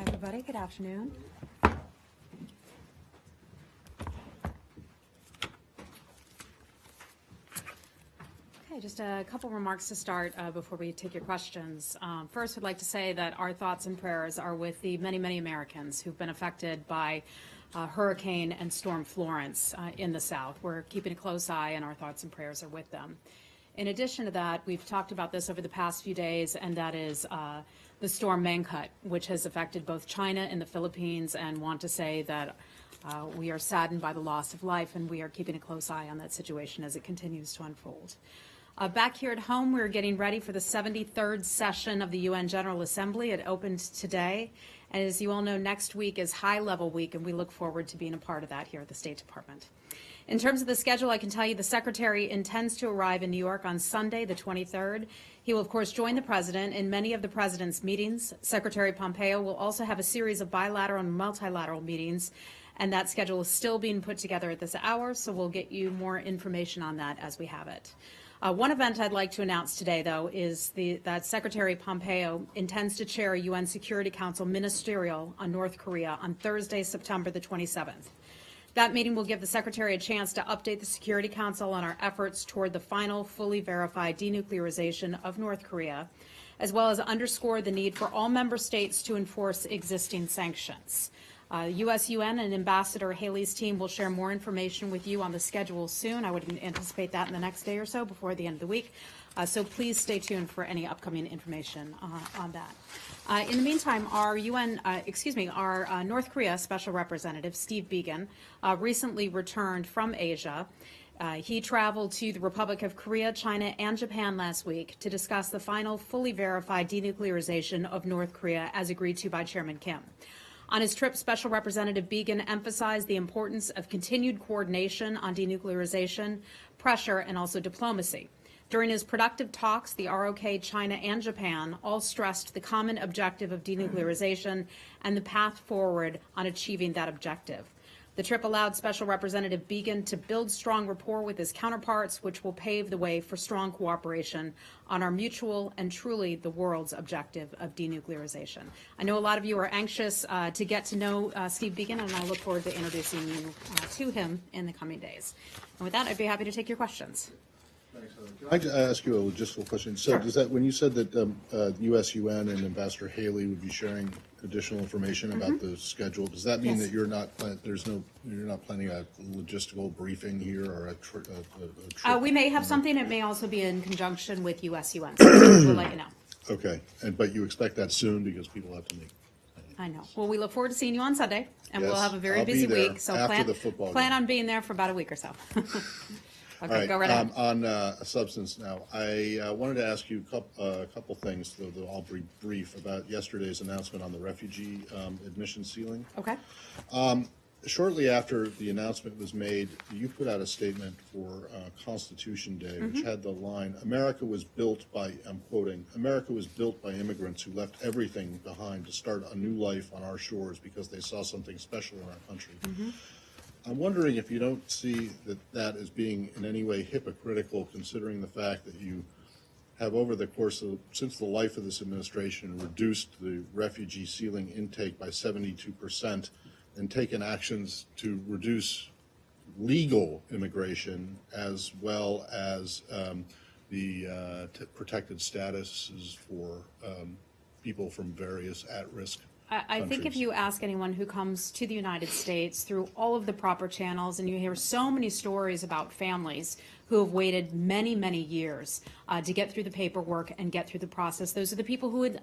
everybody. Good afternoon. Okay, just a couple remarks to start before we take your questions. First, I'd like to say that our thoughts and prayers are with the many, many Americans who've been affected by Hurricane and Storm Florence in the South. We're keeping a close eye, and our thoughts and prayers are with them. In addition to that, we've talked about this over the past few days, and that is the storm Mangkhut, which has affected both China and the Philippines, and want to say that we are saddened by the loss of life, and we are keeping a close eye on that situation as it continues to unfold. Back here at home, we're getting ready for the 73rd session of the UN General Assembly. It opened today, and as you all know, next week is high-level week, and we look forward to being a part of that here at the State Department. In terms of the schedule, I can tell you the Secretary intends to arrive in New York on Sunday, the 23rd. He will, of course, join the President in many of the President's meetings. Secretary Pompeo will also have a series of bilateral and multilateral meetings, and that schedule is still being put together at this hour, so we'll get you more information on that as we have it. One event I'd like to announce today, though, is that Secretary Pompeo intends to chair a UN Security Council ministerial on North Korea on Thursday, September the 27th. That meeting will give the Secretary a chance to update the Security Council on our efforts toward the final, fully verified denuclearization of North Korea, as well as underscore the need for all member states to enforce existing sanctions. U.S. UN and Ambassador Haley's team will share more information with you on the schedule soon. I would anticipate that in the next day or so before the end of the week. So please stay tuned for any upcoming information on that. In the meantime, our North Korea Special Representative, Steve Biegun, recently returned from Asia. He traveled to the Republic of Korea, China, and Japan last week to discuss the final fully verified denuclearization of North Korea as agreed to by Chairman Kim. On his trip, Special Representative Biegun emphasized the importance of continued coordination on denuclearization, pressure, and also diplomacy. During his productive talks, the ROK, China, and Japan all stressed the common objective of denuclearization and the path forward on achieving that objective. The trip allowed Special Representative Biegun to build strong rapport with his counterparts, which will pave the way for strong cooperation on our mutual and truly the world's objective of denuclearization. I know a lot of you are anxious to get to know Steve Biegun, and I look forward to introducing you to him in the coming days. And with that, I'd be happy to take your questions. Thanks, Can I ask you a logistical question? So, does that, when you said that U.S. UN and Ambassador Haley would be sharing additional information about the schedule, does that mean that you're not you're not planning a logistical briefing here or a trip? We may have something. It may also be in conjunction with U.S. UN. So we'll let you know. Okay, but you expect that soon because people have to make. I know. Well, we look forward to seeing you on Sunday, and we'll have a very I'll busy be there week. So after the football plan game. On being there for about a week or so. Okay, All right, go right ahead. on a substance now, I wanted to ask you a couple things, though I'll be brief, about yesterday's announcement on the refugee admission ceiling. Okay. Shortly after the announcement was made, you put out a statement for Constitution Day, which had the line, America was built by, I'm quoting, America was built by immigrants who left everything behind to start a new life on our shores because they saw something special in our country. I'm wondering if you don't see that as being in any way hypocritical, considering the fact that you have, over the course of, since the life of this administration, reduced the refugee ceiling intake by 72% and taken actions to reduce legal immigration as well as the protected statuses for people from various at-risk I think if you ask anyone who comes to the United States through all of the proper channels, and you hear so many stories about families who have waited many, many years to get through the paperwork and get through the process, those are the people who would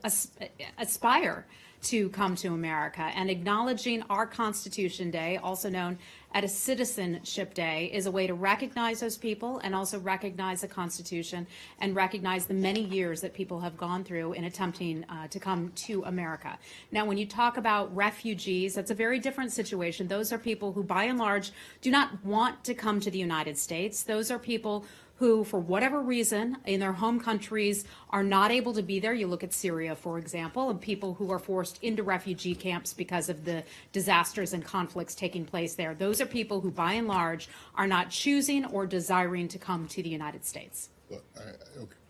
aspire to come to America. And acknowledging our Constitution Day, also known as a Citizenship Day, is a way to recognize those people and also recognize the Constitution and recognize the many years that people have gone through in attempting to come to America. Now, when you talk about refugees, that's a very different situation. Those are people who, by and large, do not want to come to the United States. Those are people who, for whatever reason, in their home countries are not able to be there. You look at Syria, for example, and people who are forced into refugee camps because of the disasters and conflicts taking place there. Those are people who, by and large, are not choosing or desiring to come to the United States. Well,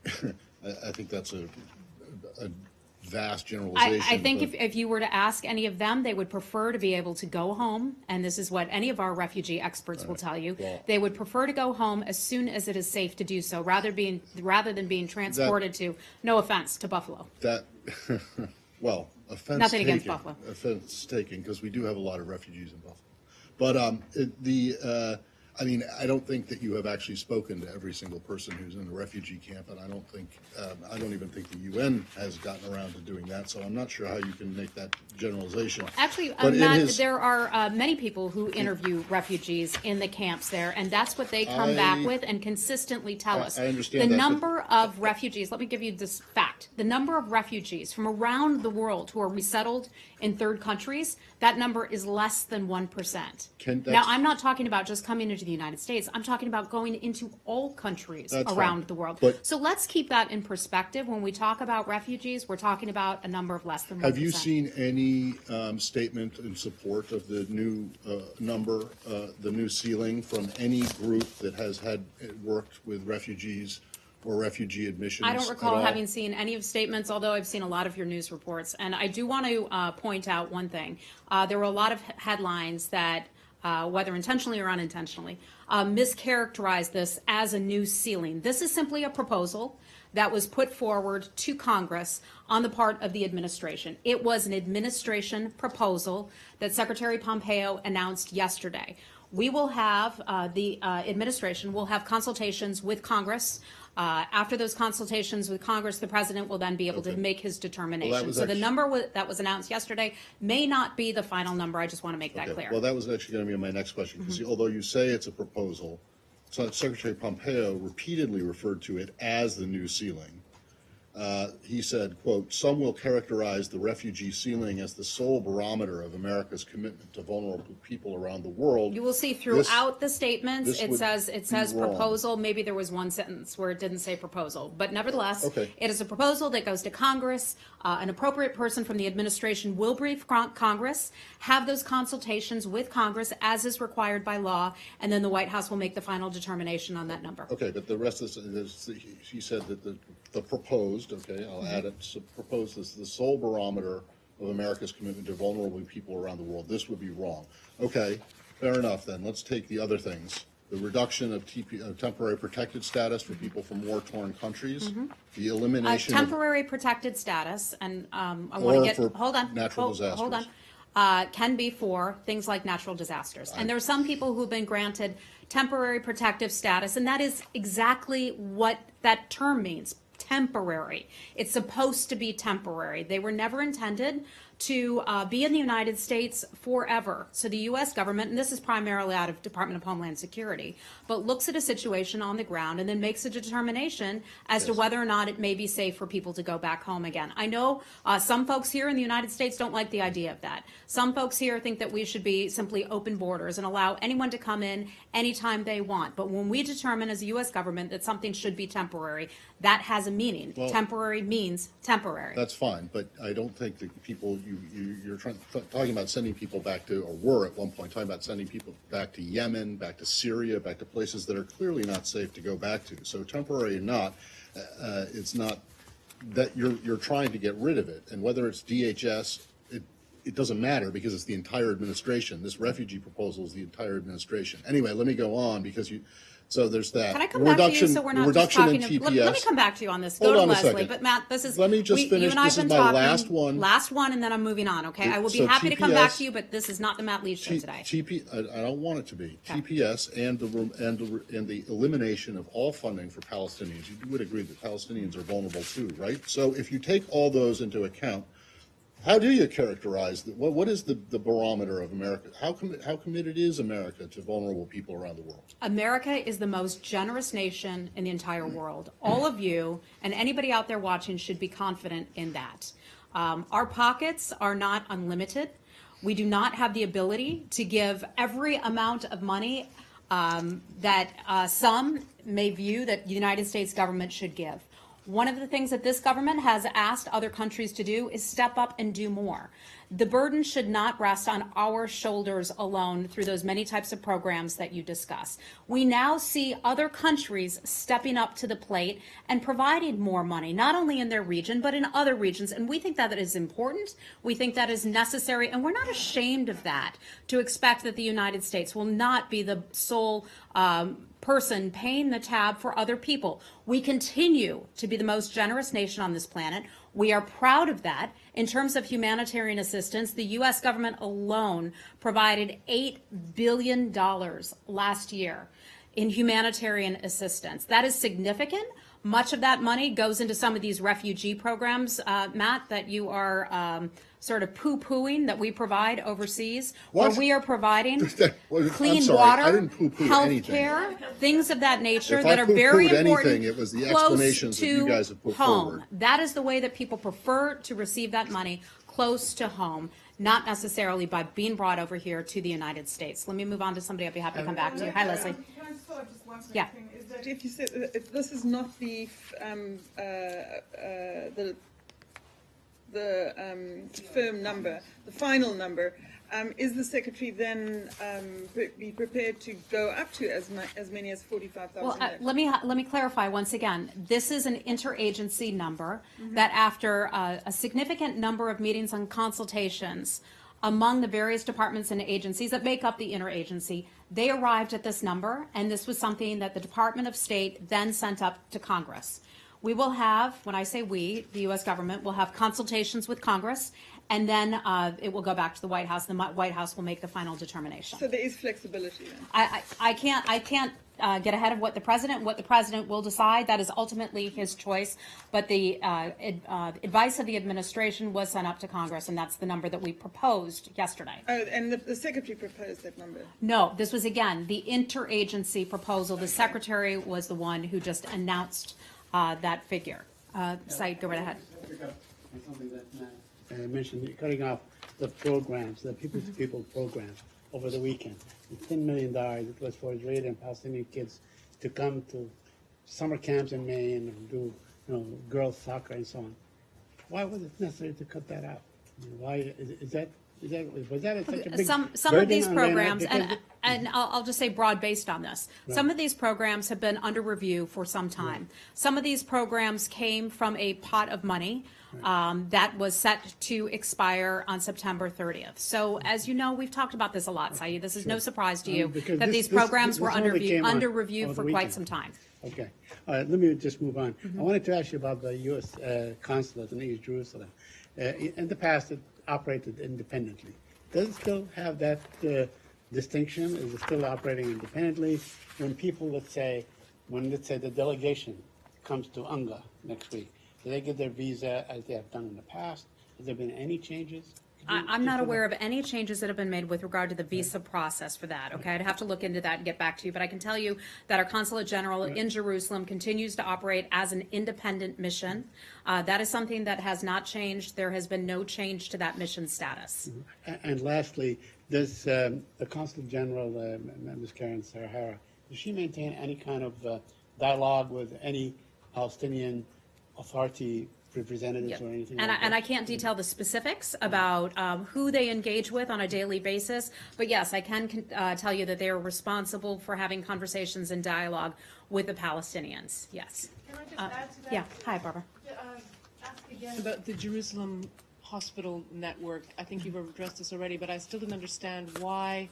I think that's a vast generalization. I think if you were to ask any of them, they would prefer to be able to go home, and this is what any of our refugee experts will tell you. Well, they would prefer to go home as soon as it is safe to do so, rather than being transported to, no offense, to Buffalo. That, well, offense Nothing taken. against Buffalo. Offense taken, because we do have a lot of refugees in Buffalo. But I mean, I don't think that you have actually spoken to every single person who's in the refugee camp, and I don't even think the UN has gotten around to doing that. So I'm not sure how you can make that generalization. Actually, But Matt, there are many people who interview refugees in the camps there, and that's what they come back with and consistently tell us. I understand the that, number of refugees. Let me give you this fact: the number of refugees from around the world who are resettled in third countries, that number is less than 1%. Now, I'm not talking about just coming into the United States. I'm talking about going into all countries around the world. So let's keep that in perspective. When we talk about refugees, we're talking about a number of less than 1%. Have you seen any statement in support of the new number, the new ceiling from any group that has had worked with refugees or refugee admissions? I don't recall having seen any of statements, although I've seen a lot of your news reports. And I do want to point out one thing. There were a lot of headlines that, whether intentionally or unintentionally, mischaracterized this as a new ceiling. This is simply a proposal that was put forward to Congress on the part of the administration. It was an administration proposal that Secretary Pompeo announced yesterday. We will have, the administration will have consultations with Congress. After those consultations with Congress, the president will then be able to make his determination. Well, so the number that was announced yesterday may not be the final number. I just want to make that clear. Well, that was actually going to be my next question, because although you say it's a proposal, so Secretary Pompeo repeatedly referred to it as the new ceiling. He said, quote, "Some will characterize the refugee ceiling as the sole barometer of America's commitment to vulnerable people around the world." You will see throughout the statements, it says wrong. proposal. Maybe there was one sentence where it didn't say proposal, but nevertheless, Okay. It is a proposal that goes to Congress. An appropriate person from the administration will brief Congress, have those consultations with Congress as is required by law, and then the White House will make the final determination on that number. Okay, but the rest of this, he said that the proposed, okay, I'll add it, so proposed is the sole barometer of America's commitment to vulnerable people around the world. This would be wrong. Okay, fair enough then. Let's take the other things. The reduction of temporary protected status for people from war-torn countries, the elimination temporary protected status, and I of, want to or get, for hold on, natural disasters. hold on, can be for things like natural disasters. And there are some people who've been granted temporary protective status, and that is exactly what that term means. Temporary. It's supposed to be temporary. They were never intended to be in the United States forever. So the U.S. government, and this is primarily out of Department of Homeland Security, but looks at a situation on the ground and then makes a determination as to whether or not it may be safe for people to go back home again. I know some folks here in the United States don't like the idea of that. Some folks here think that we should be simply open borders and allow anyone to come in anytime they want. But when we determine as a U.S. government that something should be temporary, that has a meaning. Well, temporary means temporary. That's fine, but I don't think that people, you're talking about sending people back to, or were at one point talking about sending people back to Yemen, back to Syria, back to places that are clearly not safe to go back to. So temporary or not, it's not that you're trying to get rid of it. And whether it's DHS, it doesn't matter, because it's the entire administration. This refugee proposal is the entire administration. Anyway, let me go on, because so there's that. Can I come back to you so we're not just talking? Let me come back to you on this. Go to Leslie. But Matt, this is. Let me just finish. You and I have This been is my talking. last one. Last one, and then I'm moving on. Okay, I will be happy to come back to you, but this is not the Matt Lee show today. I don't want it to be. Okay. TPS and the elimination of all funding for Palestinians. You would agree that Palestinians are vulnerable too, right? So if you take all those into account, how do you characterize what is the barometer of America? How committed is America to vulnerable people around the world? America is the most generous nation in the entire world. All of you and anybody out there watching should be confident in that. Our pockets are not unlimited. We do not have the ability to give every amount of money that some may view that the United States government should give. One of the things that this government has asked other countries to do is step up and do more. The burden should not rest on our shoulders alone through those many types of programs that you discuss. We now see other countries stepping up to the plate and providing more money, not only in their region, but in other regions. And we think that is important. We think that is necessary. And we're not ashamed of that, to expect that the United States will not be the sole person paying the tab for other people. We continue to be the most generous nation on this planet. We are proud of that. In terms of humanitarian assistance, the U.S. government alone provided $8 billion last year in humanitarian assistance. That is significant. Much of that money goes into some of these refugee programs, Matt, that you are sort of poo-pooing that we provide overseas. What? Where we are providing Well, clean I'm sorry, water, I didn't poo-poo health anything. care, things of that nature If that I are very poo-pooed important. anything, it was the close explanations that you to guys have put home. forward. That is the way that people prefer to receive that money, close to home, not necessarily by being brought over here to the United States. Let me move on to somebody. I'd be happy to come back to you. Hi, Leslie. Can I just follow up just one Yeah. thing? Is that if you said if this is not the firm number, the final number, is the Secretary then be prepared to go up to as many as 45,000? Well, let me clarify once again. This is an interagency number that, after a significant number of meetings and consultations among the various departments and agencies that make up the interagency, they arrived at this number, and this was something that the Department of State then sent up to Congress. We will have, when I say we, the U.S. government will have consultations with Congress, and then it will go back to the White House. The White House will make the final determination. So there is flexibility then? I can't get ahead of what the president will decide. That is ultimately his choice. But the advice of the administration was sent up to Congress, and that's the number that we proposed yesterday. Oh, and the Secretary proposed that number? No, this was, again, the interagency proposal. The Secretary was the one who just announced that figure. Said, go right ahead. Something that Matt mentioned, cutting off the programs, the people-to-people programs over the weekend. $10 million it was for Israeli and Palestinian kids to come to summer camps in Maine and do, girls soccer and so on. Why was it necessary to cut that out? Why was that such a big Some of these burden on them? programs, and I'll just say broad-based on this. Right. Some of these programs have been under review for some time. Right. Some of these programs came from a pot of money that was set to expire on September 30th. So, as you know, we've talked about this a lot, Saeed. This is no surprise to you that these programs were under review for quite some time. Okay. All right, let me just move on. I wanted to ask you about the U.S. consulate in East Jerusalem. In the past, it operated independently. Does it still have that distinction? Is it still operating independently? When people, let's say the delegation comes to UNGA next week, do they get their visa as they have done in the past? Has there been any changes? I'm not aware of any changes that have been made with regard to the visa process for that. Okay, I'd have to look into that and get back to you. But I can tell you that our Consulate General in Jerusalem continues to operate as an independent mission. That is something that has not changed. There has been no change to that mission status. And lastly, does the Consulate General, Ms. Karen Sarahara, does she maintain any kind of dialogue with any Palestinian Authority representatives or anything like that? And I can't detail the specifics about who they engage with on a daily basis, but yes, I can tell you that they are responsible for having conversations and dialogue with the Palestinians. Yes. Can I just add to that? Yeah. Hi, Barbara. Ask again about the Jerusalem hospital network. I think you've addressed this already, but I still didn't understand why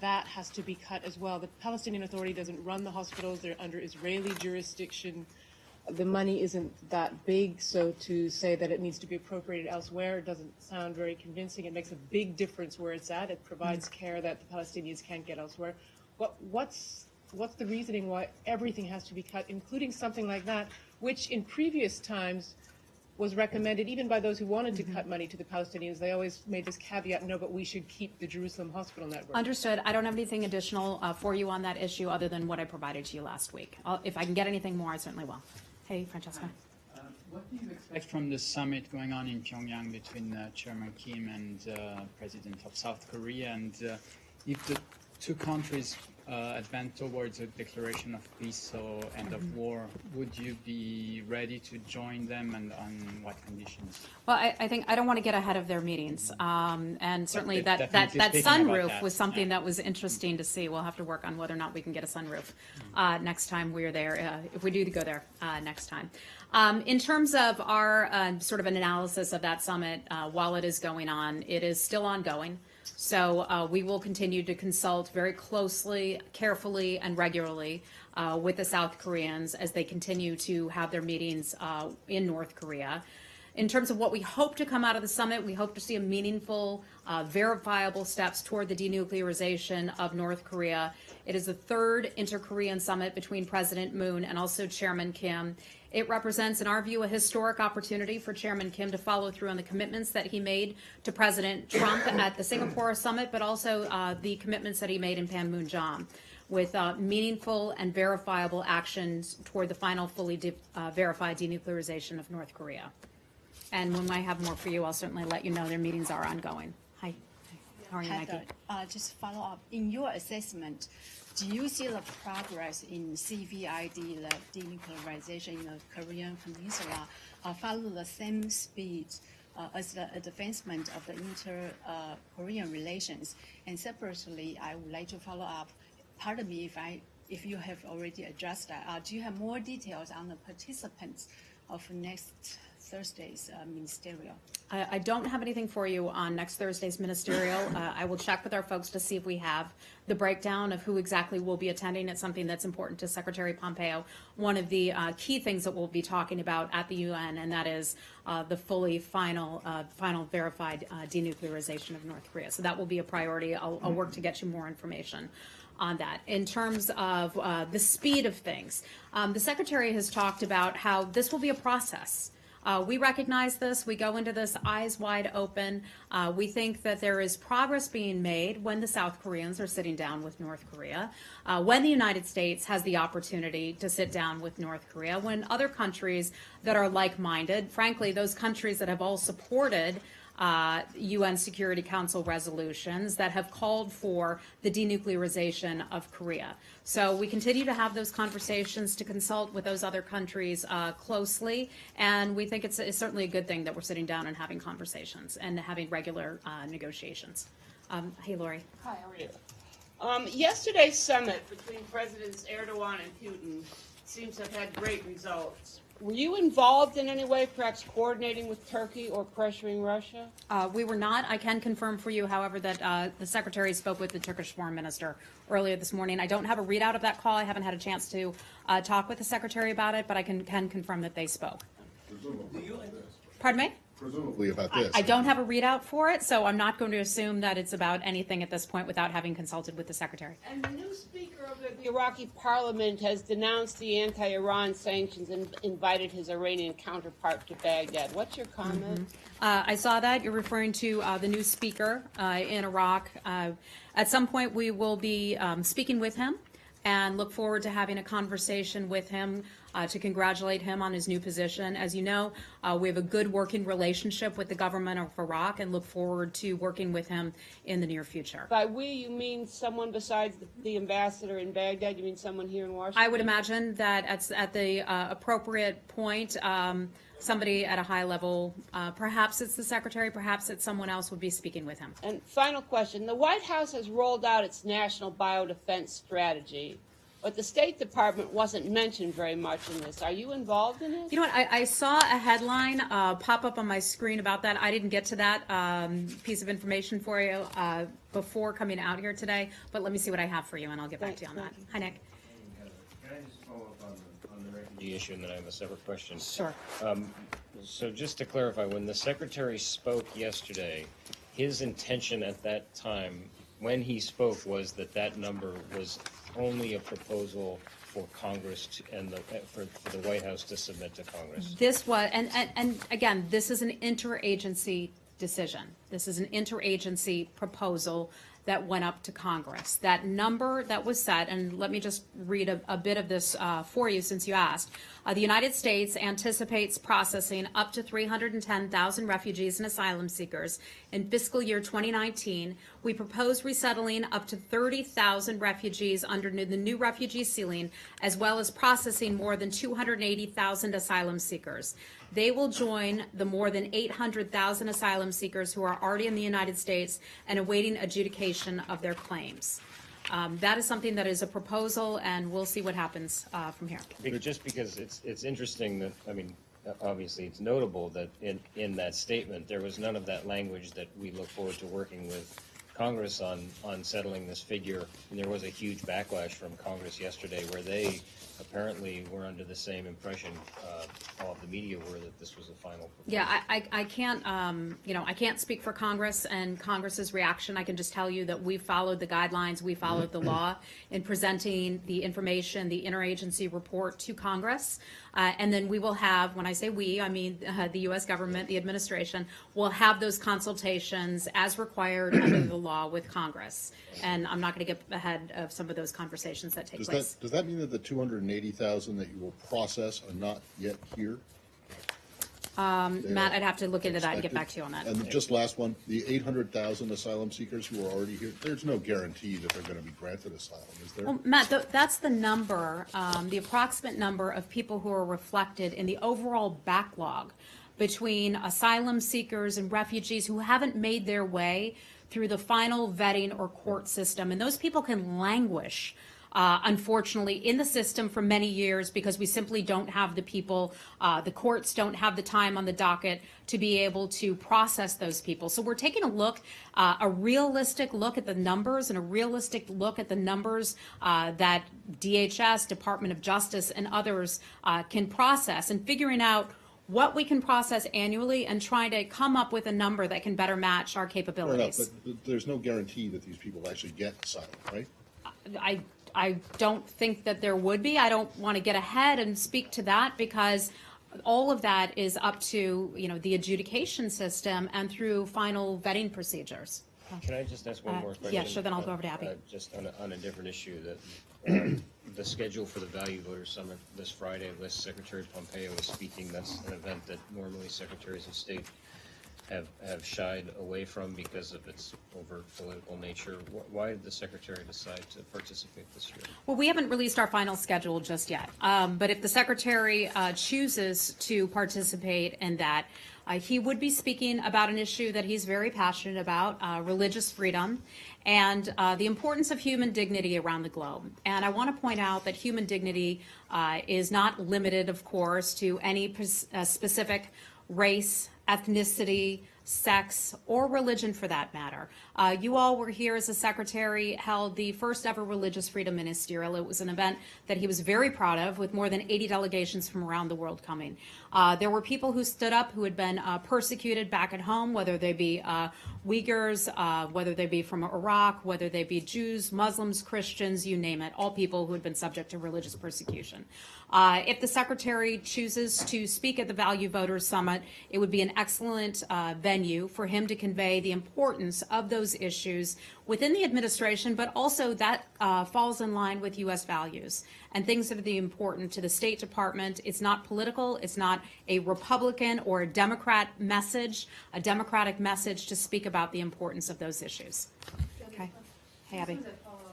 that has to be cut as well. The Palestinian Authority doesn't run the hospitals. They're under Israeli jurisdiction. The money isn't that big, so to say that it needs to be appropriated elsewhere doesn't sound very convincing. It makes a big difference where it's at. It provides care that the Palestinians can't get elsewhere. What's the reasoning why everything has to be cut, including something like that, which in previous times was recommended even by those who wanted to cut money to the Palestinians? They always made this caveat, no, but we should keep the Jerusalem hospital network. Understood. I don't have anything additional for you on that issue other than what I provided to you last week. If I can get anything more, I certainly will. Hey, Francesca. What do you expect from the summit going on in Pyongyang between Chairman Kim and President of South Korea? And if the two countries advance towards a declaration of peace or end of war, would you be ready to join them, and on what conditions? Well, I think I don't want to get ahead of their meetings, and certainly they're that definitely speaking about sunroof that, was something yeah. that was interesting to see. We'll have to work on whether or not we can get a sunroof next time we're there, if we do go there next time. In terms of our sort of an analysis of that summit, while it is going on, it is still ongoing. So we will continue to consult very closely, carefully, and regularly with the South Koreans as they continue to have their meetings in North Korea. In terms of what we hope to come out of the summit, we hope to see a meaningful, verifiable steps toward the denuclearization of North Korea. It is the third inter-Korean summit between President Moon and also Chairman Kim. It represents, in our view, a historic opportunity for Chairman Kim to follow through on the commitments that he made to President Trump at the Singapore summit, but also the commitments that he made in Panmunjom, with meaningful and verifiable actions toward the final fully verified denuclearization of North Korea. And when I have more for you, I'll certainly let you know. Their meetings are ongoing. Hi. How are you, Nike? Just follow up. In your assessment, do you see the progress in CVID, the denuclearization in the Korean Peninsula, follow the same speed as the advancement of the inter-Korean relations? And separately, I would like to follow up. Pardon me if you have already addressed that. Do you have more details on the participants of next Thursday's ministerial? I don't have anything for you on next Thursday's ministerial. I will check with our folks to see if we have the breakdown of who exactly will be attending. It's something that's important to Secretary Pompeo. One of the key things that we'll be talking about at the UN, and that is the fully final verified denuclearization of North Korea. So that will be a priority. I'll work to get you more information on that. In terms of the speed of things, the Secretary has talked about how this will be a process. We recognize this. We go into this eyes wide open. We think that there is progress being made when the South Koreans are sitting down with North Korea, when the United States has the opportunity to sit down with North Korea, when other countries that are like-minded, frankly, those countries that have all supported UN Security Council resolutions that have called for the denuclearization of Korea. So we continue to have those conversations, to consult with those other countries closely, and we think it's certainly a good thing that we're sitting down and having conversations and having regular negotiations. Hey, Lori. Hi, how are you? Yesterday's summit between Presidents Erdogan and Putin seems to have had great results. Were you involved in any way, perhaps coordinating with Turkey or pressuring Russia? We were not. I can confirm for you, however, that the Secretary spoke with the Turkish Foreign Minister earlier this morning. I don't have a readout of that call. I haven't had a chance to talk with the Secretary about it, but I can confirm that they spoke. Pardon me? Presumably about this. I don't have a readout for it, so I'm not going to assume that it's about anything at this point without having consulted with the Secretary. And the new Speaker of the Iraqi Parliament has denounced the anti-Iran sanctions and invited his Iranian counterpart to Baghdad. What's your comment? I saw that. You're referring to the new Speaker in Iraq. At some point, we will be speaking with him and look forward to having a conversation with him to congratulate him on his new position. As you know, we have a good working relationship with the government of Iraq and look forward to working with him in the near future. By we, you mean someone besides the ambassador in Baghdad? You mean someone here in Washington? I would imagine that at the appropriate point, somebody at a high level, perhaps it's the Secretary, perhaps it's someone else, would be speaking with him. And final question. The White House has rolled out its national biodefense strategy, but the State Department wasn't mentioned very much in this. Are you involved in it? You know what? I saw a headline pop up on my screen about that. I didn't get to that piece of information for you before coming out here today, but let me see what I have for you, and I'll get back to you on that. Hi, Nick. Can I just follow up on the refugee issue, and then I have a separate question? Sure. So just to clarify, when the Secretary spoke yesterday, his intention at that time, when he spoke, was that number was only a proposal for Congress for the White House to submit to Congress. This was, and again, this is an interagency decision. This is an interagency proposal that went up to Congress. That number that was set, and let me just read a bit of this for you since you asked. The United States anticipates processing up to 310,000 refugees and asylum seekers in fiscal year 2019. We propose resettling up to 30,000 refugees under the new refugee ceiling, as well as processing more than 280,000 asylum seekers. They will join the more than 800,000 asylum seekers who are already in the United States and awaiting adjudication of their claims. That is something that is a proposal, and we'll see what happens from here. Just because it's interesting that, I mean, obviously it's notable that in that statement, there was none of that language that we look forward to working with Congress on settling this figure. And there was a huge backlash from Congress yesterday where they apparently were under the same impression, all of the media were, that this was a final proposal. Yeah, I can't, I can't speak for Congress and Congress's reaction. I can just tell you that we followed the guidelines, we followed the law in presenting the information, the interagency report to Congress. And then we will have, when I say we, I mean the U.S. government, the administration, will have those consultations as required under the law with Congress. And I'm not going to get ahead of some of those conversations that take place. Does that mean that the 280,000 that you will process are not yet here? Matt, I'd have to look into that and get back to you on that. And just last one, the 800,000 asylum seekers who are already here, there's no guarantee that they're going to be granted asylum, is there? Well, Matt, that's the number, the approximate number of people who are reflected in the overall backlog between asylum seekers and refugees who haven't made their way through the final vetting or court system. And those people can languish, unfortunately, in the system for many years because we simply don't have the people, the courts don't have the time on the docket to be able to process those people. So we're taking a look, a realistic look at the numbers and a realistic look at the numbers that DHS, Department of Justice, and others can process, and figuring out what we can process annually and trying to come up with a number that can better match our capabilities. Fair enough, but there's no guarantee that these people actually get asylum, right? I don't think that there would be. I don't want to get ahead and speak to that because all of that is up to, the adjudication system and through final vetting procedures. Can I just ask one more question? Yeah, sure, then I'll go over to Abby. Just on a different issue, that the schedule for the Value Voters Summit this Friday lists Secretary Pompeo is speaking. That's an event that normally secretaries of state have shied away from because of its overt political nature. Why did the secretary decide to participate this year? Well, we haven't released our final schedule just yet. But if the secretary chooses to participate in that, he would be speaking about an issue that he's very passionate about, religious freedom, and the importance of human dignity around the globe. And I want to point out that human dignity is not limited, of course, to any specific race, ethnicity, sex, or religion for that matter. You all were here as the secretary held the first ever religious freedom ministerial. It was an event that he was very proud of, with more than 80 delegations from around the world coming. There were people who stood up who had been persecuted back at home, whether they be Uyghurs, whether they be from Iraq, whether they be Jews, Muslims, Christians, you name it, all people who had been subject to religious persecution. If the secretary chooses to speak at the Value Voters Summit, it would be an excellent venue for him to convey the importance of those issues within the administration, but also that falls in line with U.S. values and things that are important to the State Department. It's not political. It's not a Republican or a Democrat message, a Democratic message to speak about the importance of those issues. Okay. Hey, Abby.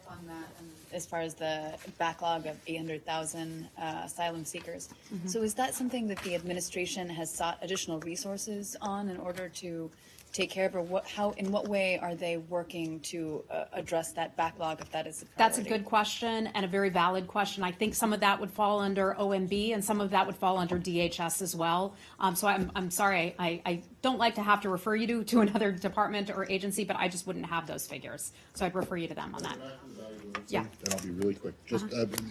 On that, as far as the backlog of 800,000 asylum seekers. Mm-hmm. So is that something that the administration has sought additional resources on in order to take care of, or in what way are they working to address that backlog if that is a priority? That's a good question and a very valid question. I think some of that would fall under OMB and some of that would fall under DHS as well. So I'm sorry, I don't like to have to refer you to another department or agency, but I just wouldn't have those figures. So I'd refer you to them on that. Yeah. And I'll be really quick. Just,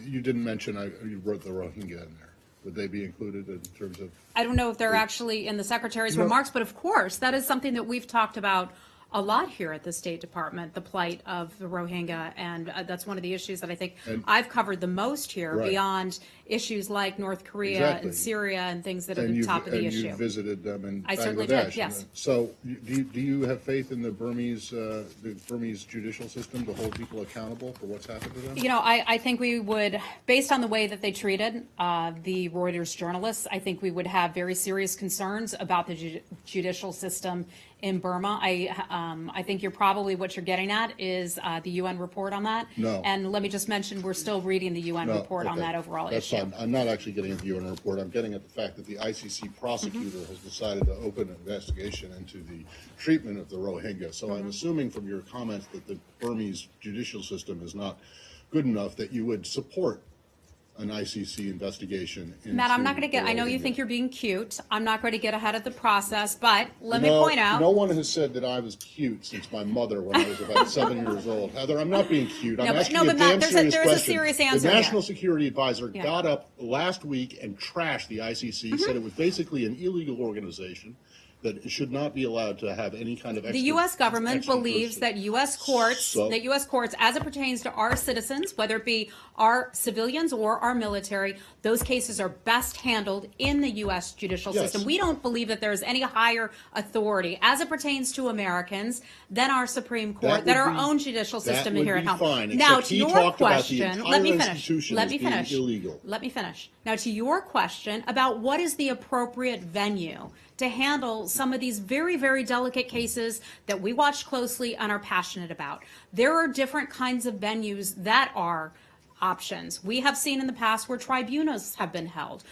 you didn't mention, you wrote the Rohingya in there. Would they be included in terms of? I don't know if they're actually in the secretary's remarks, but of course, that is something that we've talked about a lot here at the State Department, the plight of the Rohingya, and that's one of the issues that I think I've covered the most here, Right. beyond issues like North Korea Exactly. and Syria and things that are And the you've, top of the and issue. you've visited them in I certainly Bangladesh. did, yes. So do you have faith in the Burmese judicial system to hold people accountable for what's happened to them? You know, I think we would, based on the way that they treated the Reuters journalists, I think we would have very serious concerns about the judicial system in Burma. I think what you're getting at is the UN report on that. No. And let me just mention, we're still reading the UN No, report on okay. that overall That's issue. fine. I'm not actually getting at the UN report. I'm getting at the fact that the ICC prosecutor has decided to open an investigation into the treatment of the Rohingya. So I'm assuming from your comments that the Burmese judicial system is not good enough that you would support an ICC investigation into Matt, I'm not going to get, the I know you Rohingya. think you're being cute. I'm not going to get ahead of the process, but let me point out. No one has said that I was cute since my mother when I was about 7 years old. Heather, I'm not being cute. I'm asking you a Matt, damn there's serious a question. serious answer The here. National Security Advisor Yeah. got up last week and trashed the ICC, said it was basically an illegal organization, that it should not be allowed to have any kind of The U.S. government believes that U.S. courts, as it pertains to our citizens, whether it be our civilians or our military, those cases are best handled in the U.S. judicial Yes. system. We don't believe that there's any higher authority as it pertains to Americans than our Supreme Court, That than would our be- own judicial system would here be at home. fine, Now, except to he your talked about the question, entire let me finish. institution Let as me being finish. illegal. Let me finish. Now, to your question about what is the appropriate venue to handle some of these very, very delicate cases that we watch closely and are passionate about. There are different kinds of venues that are options. We have seen in the past where tribunals have been held,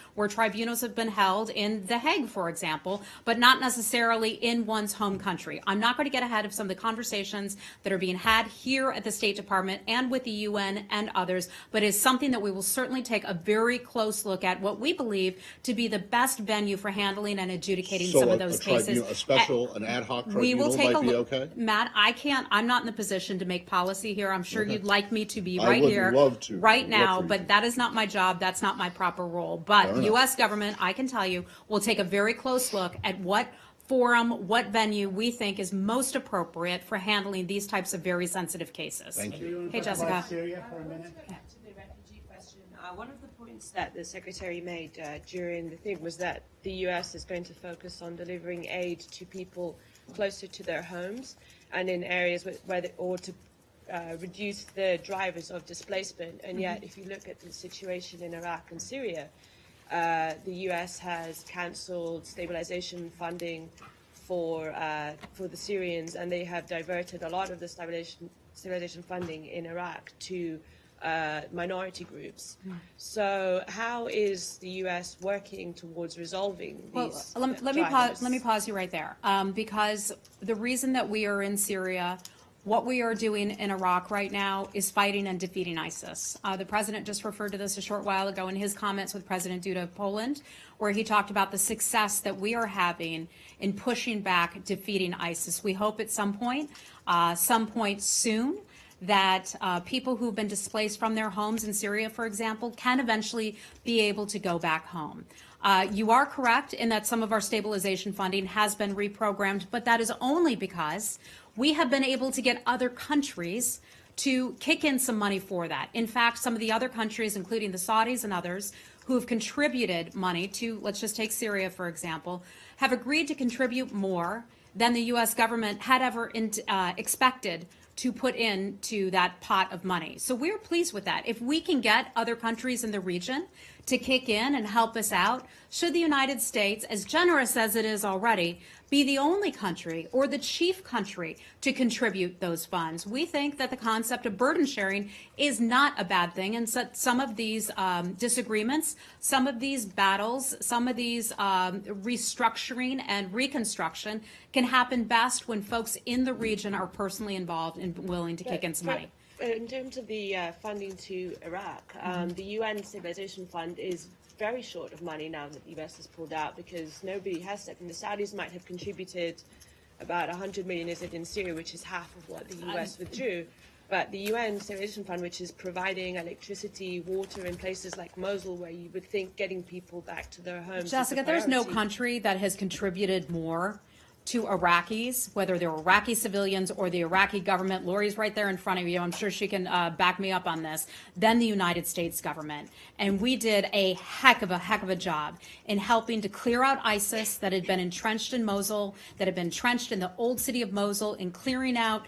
in The Hague, for example, but not necessarily in one's home country. I'm not going to get ahead of some of the conversations that are being had here at the State Department and with the UN and others, but it's something that we will certainly take a very close look at, what we believe to be the best venue for handling and adjudicating some of those cases. An ad hoc We will tribunal take might a be look. okay? Matt, I'm not in the position to make policy here. I'm sure you'd like me to be I right would here, love to. right What now, reason? but that is not my job. That's not my proper role. Fair But enough. U.S. government, I can tell you, will take a very close look at what forum, what venue we think is most appropriate for handling these types of very sensitive cases. Thank you. Hey, Jessica. Syria for a minute? To the refugee question, one of the points that the Secretary made during the thing was that the U.S. is going to focus on delivering aid to people closer to their homes and in areas or to reduce the drivers of displacement. And yet, if you look at the situation in Iraq and Syria, the U.S. has cancelled stabilization funding for the Syrians, and they have diverted a lot of the stabilization funding in Iraq to minority groups. So how is the U.S. working towards resolving these Let me pause you right there, because the reason that we are in Syria, what we are doing in Iraq right now is fighting and defeating ISIS. The president just referred to this a short while ago in his comments with President Duda of Poland, where he talked about the success that we are having in pushing back, defeating ISIS. We hope at some point soon, that people who've been displaced from their homes in Syria, for example, can eventually be able to go back home. You are correct in that some of our stabilization funding has been reprogrammed, but that is only because we have been able to get other countries to kick in some money for that. In fact, some of the other countries, including the Saudis and others, who have contributed money to, let's just take Syria, for example, have agreed to contribute more than the U.S. government had ever expected to put into that pot of money. So we're pleased with that. If we can get other countries in the region to kick in and help us out, should the United States, as generous as it is already, be the only country or the chief country to contribute those funds? We think that the concept of burden sharing is not a bad thing, and so some of these disagreements, some of these battles, some of these restructuring and reconstruction can happen best when folks in the region are personally involved and willing to kick in some money. In terms of the funding to Iraq, the UN Stabilization Fund is very short of money now that the US has pulled out, because nobody has stepped in. The Saudis might have contributed about 100 million, is it, in Syria, which is half of what the US withdrew. But the UN Stabilization Fund, which is providing electricity, water in places like Mosul, where you would think getting people back to their homes. Jessica, there's no country that has contributed more to Iraqis, whether they're Iraqi civilians or the Iraqi government. Lori's right there in front of you. I'm sure she can back me up on this, than the United States government. And we did a heck of a job in helping to clear out ISIS that had been entrenched in Mosul, that had been entrenched in the old city of Mosul, in clearing out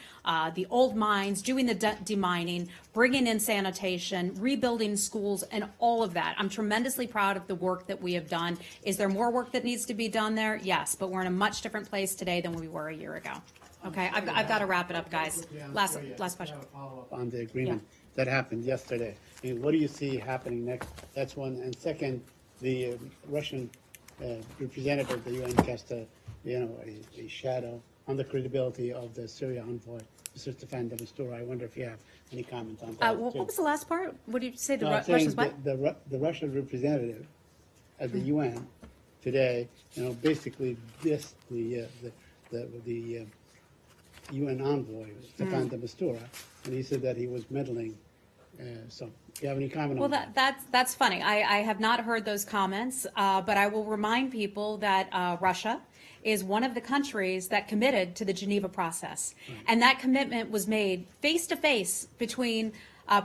the old mines, doing the demining, bringing in sanitation, rebuilding schools, and all of that. I'm tremendously proud of the work that we have done. Is there more work that needs to be done there? Yes, but we're in a much different place today than we were a year ago. Okay, I've got to wrap it up, guys. Last question. Follow up on the agreement that happened yesterday. I mean, what do you see happening next? That's one. And second, the Russian representative of the UN cast a shadow on the credibility of the Syria envoy, Mr. Stefan de Mistura. I wonder if you have any comment on that. What was the last part? What did you say? The No, I'm saying Russians what? the Russian representative at the UN today, basically dissed the UN envoy, Stefan de Mistura, and he said that he was meddling. So, do you have any comment on that? Well, that's funny. I have not heard those comments, but I will remind people that Russia is one of the countries that committed to the Geneva process. And that commitment was made face-to-face between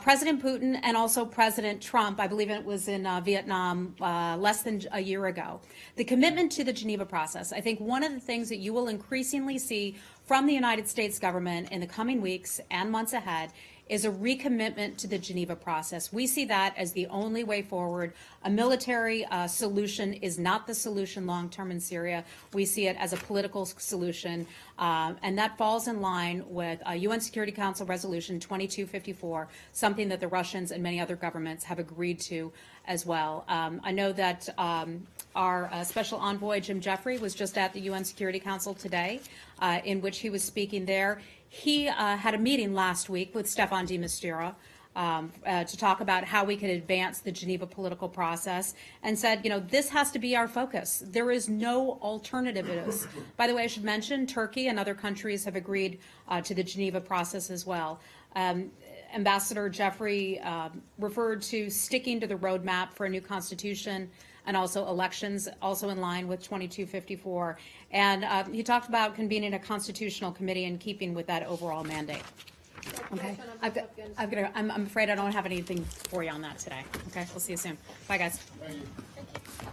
President Putin and also President Trump. I believe it was in Vietnam less than a year ago. The commitment to the Geneva process, I think one of the things that you will increasingly see from the United States government in the coming weeks and months ahead is a recommitment to the Geneva process. We see that as the only way forward. A military solution is not the solution long-term in Syria. We see it as a political solution, and that falls in line with UN Security Council Resolution 2254, something that the Russians and many other governments have agreed to as well. I know that our Special Envoy, Jim Jeffrey, was just at the UN Security Council today, in which he was speaking there. He had a meeting last week with Stefan de Mistura to talk about how we could advance the Geneva political process, and said, this has to be our focus. There is no alternative to this. By the way, I should mention Turkey and other countries have agreed to the Geneva process as well. Ambassador Jeffrey referred to sticking to the roadmap for a new constitution and also elections, also in line with 2254. And he talked about convening a constitutional committee in keeping with that overall mandate. Okay, I'm afraid I don't have anything for you on that today. Okay, we'll see you soon. Bye, guys. Thank you.